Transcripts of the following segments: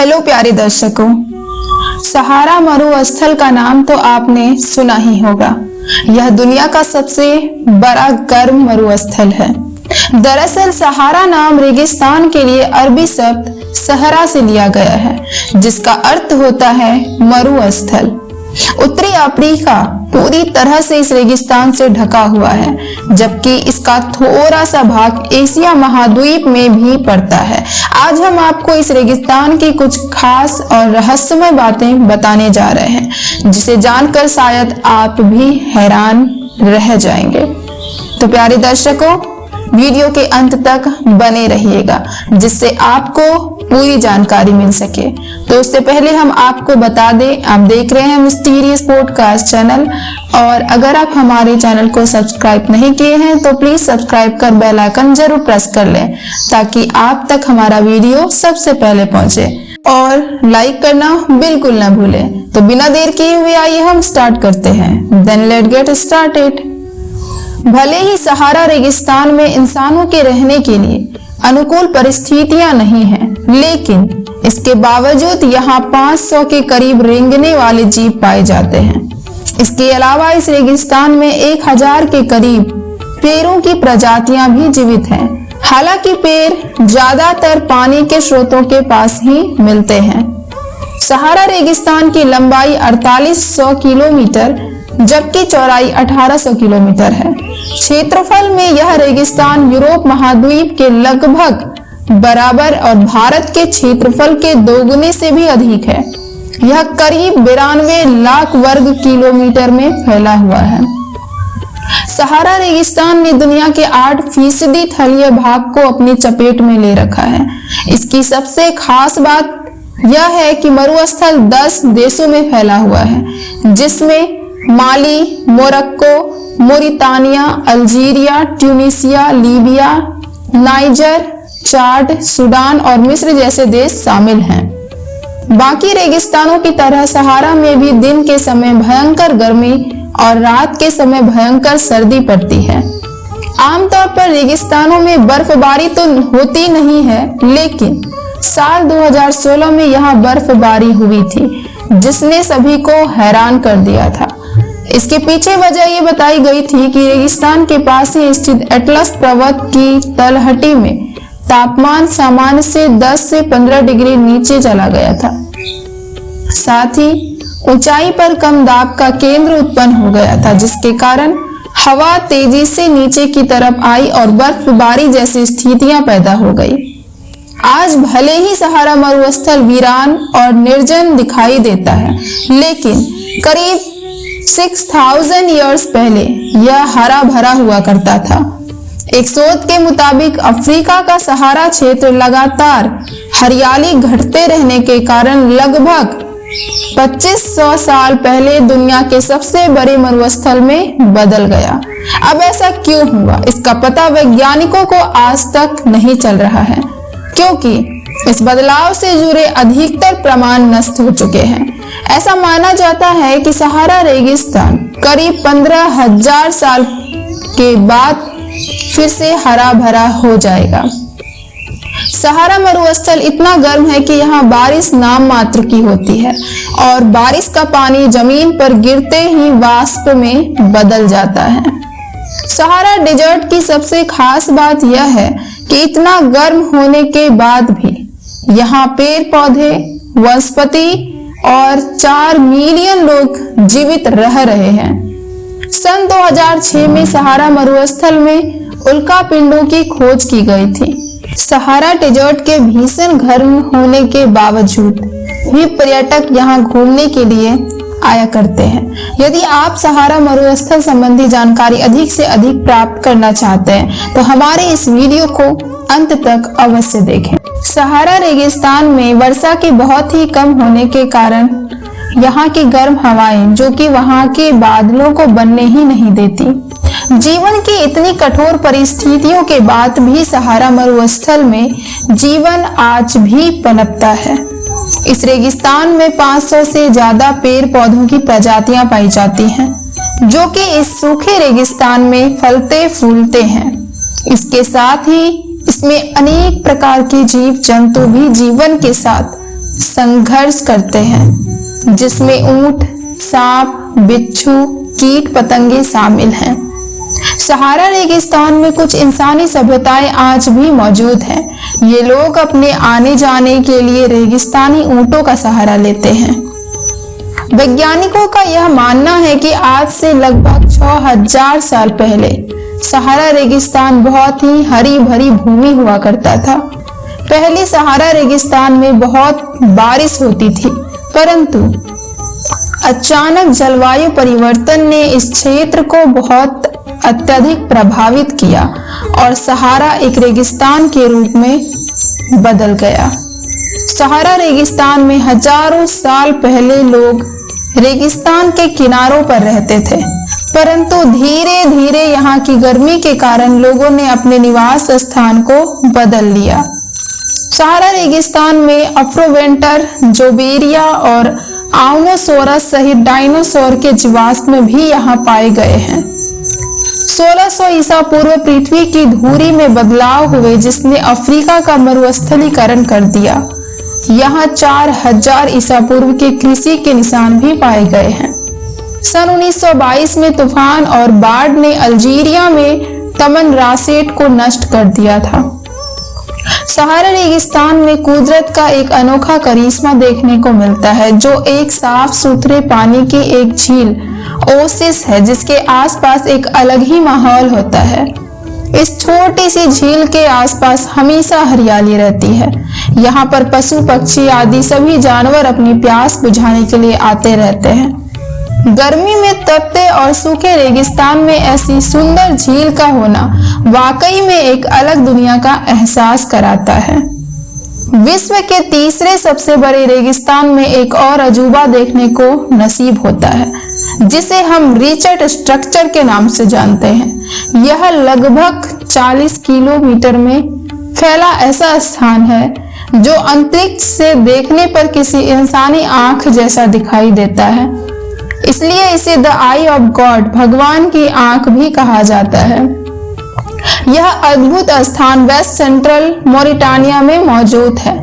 Hello प्यारे दर्शकों, सहारा मरुस्थल का नाम तो आपने सुना ही होगा। यह दुनिया का सबसे बड़ा गर्म मरुस्थल है। दरअसल सहारा नाम रेगिस्तान के लिए अरबी शब्द सहरा से लिया गया है, जिसका अर्थ होता है मरुस्थल। उत्तरी अफ्रीका पूरी तरह से इस रेगिस्तान से ढका हुआ है, जबकि इसका थोड़ा सा भाग एशिया महाद्वीप में भी पड़ता है। आज हम आपको इस रेगिस्तान की कुछ खास और रहस्यमय बातें बताने जा रहे हैं, जिसे जानकर शायद आप भी हैरान रह जाएंगे। तो प्यारे दर्शकों, वीडियो के अंत तक बने रहिएगा, जिससे आपको पूरी जानकारी मिल सके। तो उससे पहले हम आपको बता दें, आप देख रहे हैं मिस्टीरियस पॉडकास्ट चैनल, और अगर आप हमारे चैनल को सब्सक्राइब नहीं किए हैं तो प्लीज सब्सक्राइब कर बेल आइकन जरूर प्रेस कर लें, ताकि आप तक हमारा वीडियो सबसे पहले पहुंचे। और लाइक करना बिल्कुल ना भूलें। तो बिना देर किए हुए आइए हम स्टार्ट करते हैं। Then let's get started. भले ही सहारा रेगिस्तान में इंसानों के रहने के लिए अनुकूल परिस्थितियां नहीं हैं, लेकिन इसके बावजूद यहाँ 500 के करीब रेंगने वाले जीव पाए जाते हैं। इसके अलावा इस रेगिस्तान में 1000 के करीब पेड़ों की प्रजातियां भी जीवित हैं। हालांकि पेड़ ज्यादातर पानी के स्रोतों के पास ही मिलते हैं। सहारा रेगिस्तान की लंबाई 4800 किलोमीटर जबकि चौड़ाई 1800 किलोमीटर है। क्षेत्रफल में यह रेगिस्तान यूरोप महाद्वीप के लगभग बराबर और भारत के क्षेत्रफल के दोगुने से भी अधिक है। यह करीब 92 लाख वर्ग किलोमीटर में फैला हुआ है। सहारा रेगिस्तान ने दुनिया के 8% थलीय भाग को अपनी चपेट में ले रखा है। इसकी सबसे खास बात यह है कि मरुस्थल 10 देशों में फैला हुआ है, जिसमें Mali, Morocco, Mauritania, Algeria, Tunisia, Libya, Niger, Chad, Sudan और मिस्र जैसे देश शामिल हैं। बाकी रेगिस्तानों की तरह सहारा में भी दिन के समय भयंकर गर्मी और रात के समय भयंकर सर्दी पड़ती है। आमतौर पर रेगिस्तानों में बर्फबारी तो होती नहीं है, लेकिन साल 2016 में यहाँ बर्फबारी हुई थी, जिसने सभी को हैरान कर दिया था। इसके पीछे वजह ये बताई गई थी कि रेगिस्तान के पास ही स्थित एटलस पर्वत की तलहटी में तापमान सामान्य से 10 से 15 डिग्री नीचे चला गया था। साथ ही ऊंचाई पर कम दाब का केंद्र उत्पन्न हो गया था, जिसके कारण हवा तेजी से नीचे की तरफ आई और बर्फबारी जैसी स्थितियां पैदा हो गई। आज भले ही सहारा मरुस्थल वीरान और निर्जन दिखाई देता है, लेकिन करीब 6000 ईयर्स पहले यह हरा भरा हुआ करता था। एक शोध के मुताबिक अफ्रीका का सहारा क्षेत्र लगातार हरियाली घटते रहने के कारण लगभग 2500 साल पहले दुनिया के सबसे बड़े मरुस्थल में बदल गया। अब ऐसा क्यों हुआ, इसका पता वैज्ञानिकों को आज तक नहीं चल रहा है, क्योंकि इस बदलाव से जुड़े अधिकतर प्रमाण नष्ट हो चुके हैं। ऐसा माना जाता है कि सहारा रेगिस्तान करीब 15,000 साल के बाद फिर से हरा भरा हो जाएगा। सहारा मरुस्थल इतना गर्म है कि यहाँ बारिश नाम मात्र की होती है और बारिश का पानी जमीन पर गिरते ही वाष्प में बदल जाता है। सहारा डेजर्ट की सबसे खास बात यह है कि इतना गर्म होने के बाद भी यहाँ पेड़ पौधे, वनस्पति और 4 मिलियन लोग जीवित रह रहे हैं। सन 2006 में सहारा मरुस्थल में उल्का पिंडों की खोज की गई थी। सहारा डेजर्ट के भीषण गर्म होने के बावजूद भी पर्यटक यहाँ घूमने के लिए आया करते हैं। यदि आप सहारा मरुस्थल संबंधी जानकारी अधिक से अधिक प्राप्त करना चाहते हैं, तो हमारे इस वीडियो को अंत तक अवश्य देखें। सहारा रेगिस्तान में वर्षा के बहुत ही कम होने के कारण यहाँ की गर्म हवाएं, जो कि वहाँ के बादलों को बनने ही नहीं देती। जीवन की इतनी कठोर परिस्थितियों के बाद भी सहारा मरुस्थल में जीवन आज भी पनपता है। इस रेगिस्तान में 500 से ज्यादा पेड़ पौधों की प्रजातियां पाई जाती हैं, जो कि इस सूखे रेगिस्तान में फलते फूलते हैं। इसके साथ ही इसमें अनेक प्रकार के जीव जंतु भी जीवन के साथ संघर्ष करते हैं, जिसमें ऊंट, सांप, बिच्छू, कीट पतंगे शामिल हैं। सहारा रेगिस्तान में कुछ इंसानी सभ्यताएं आज भी मौजूद हैं। ये लोग अपने आने जाने के लिए रेगिस्तानी ऊंटों का सहारा लेते हैं। वैज्ञानिकों का यह मानना है कि आज से लगभग 6000 साल पहले सहारा रेगिस्तान बहुत ही हरी भरी भूमि हुआ करता था। पहले सहारा रेगिस्तान में बहुत बारिश होती थी, परंतु अचानक जलवायु परिवर्तन ने इस क्षेत्र को बहुत अत्यधिक प्रभावित किया और सहारा एक रेगिस्तान के रूप में बदल गया। सहारा रेगिस्तान में हजारों साल पहले लोग रेगिस्तान के किनारों पर रहते थे, परंतु धीरे धीरे यहाँ की गर्मी के कारण लोगों ने अपने निवास स्थान को बदल लिया। सहारा रेगिस्तान में अफ्रोवेंटर, जोबेरिया और आउनोसोरस सहित डायनासोर के जीवाश्म भी यहाँ पाए गए हैं। 1600 ईसा पूर्व पृथ्वी की धुरी में बदलाव हुए, जिसने अफ्रीका का मरुस्थलीकरण कर दिया। यहाँ 4000 ईसा पूर्व के कृषि के निशान भी पाए गए हैं। सन 1922 में तूफान और बाढ़ ने अल्जीरिया में तमनरासेट को नष्ट कर दिया था। सहारा रेगिस्तान में कुदरत का एक अनोखा करिश्मा देखने को मिलता है, जो एक साफ सुथरे पानी की एक झील ओसिस है, जिसके आसपास एक अलग ही माहौल होता है। इस छोटी सी झील के आसपास हमेशा हरियाली रहती है। यहाँ पर पशु पक्षी आदि सभी जानवर अपनी प्यास बुझाने के लिए आते रहते हैं। गर्मी में तपते और सूखे रेगिस्तान में ऐसी सुंदर झील का होना वाकई में एक अलग दुनिया का एहसास कराता है। विश्व के तीसरे सबसे बड़े रेगिस्तान में एक और अजूबा देखने को नसीब होता है, जिसे हम रिचर्ड स्ट्रक्चर के नाम से जानते हैं। यह लगभग 40 किलोमीटर में फैला ऐसा स्थान है जो अंतरिक्ष से देखने पर किसी इंसानी आंख जैसा दिखाई देता है। इसलिए इसे द आई ऑफ गॉड, भगवान की आंख भी कहा जाता है। यह अद्भुत स्थान वेस्ट सेंट्रल मोरिटानिया में मौजूद है।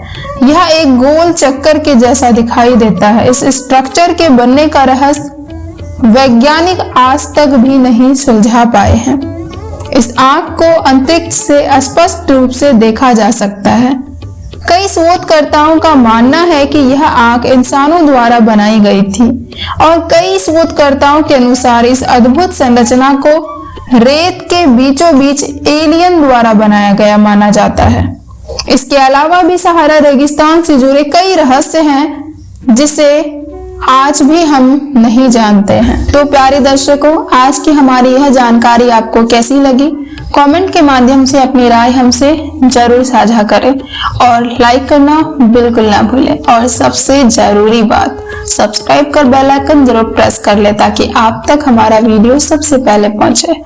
यह एक गोल चक्कर के जैसा दिखाई देता है। इस स्ट्रक्चर के बनने का रहस्य वैज्ञानिक आज तक भी नहीं सुलझा पाए हैं। इस आंख को अंतरिक्ष से स्पष्ट रूप से देखा जा सकता है। कई शोधकर्ताओं का मानना है कि यह आंख इंसानों द्वारा बनाई गई थी और कई शोधकर्ताओं के अनुसार इस अद्भुत संरचना को रेत के बीचों बीच एलियन द्वारा बनाया गया माना जाता है। इसके अलावा भी सहारा रेगिस्तान से जुड़े कई रहस्य हैं, जिसे आज भी हम नहीं जानते हैं। तो प्यारे दर्शकों, आज की हमारी यह जानकारी आपको कैसी लगी? कमेंट के माध्यम से अपनी राय हमसे जरूर साझा करें और लाइक करना बिल्कुल ना भूलें। और सबसे जरूरी बात, सब्सक्राइब कर बेल आइकन जरूर प्रेस कर ले, ताकि आप तक हमारा वीडियो सबसे पहले पहुंचे।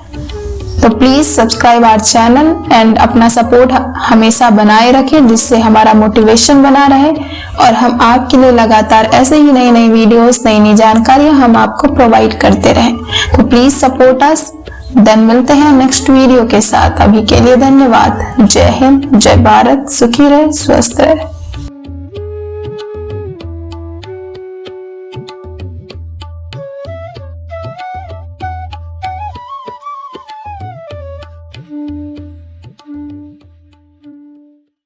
तो please subscribe our channel and अपना सपोर्ट हमेशा बनाए रखें, जिससे हमारा मोटिवेशन बना रहे और हम आपके लिए लगातार ऐसे ही नई नई वीडियोस, नई नई जानकारियां हम आपको प्रोवाइड करते रहें। तो प्लीज सपोर्ट अस। देन मिलते हैं नेक्स्ट वीडियो के साथ। अभी के लिए धन्यवाद। जय हिंद, जय भारत, सुखी रहे, स्वस्थ रहे।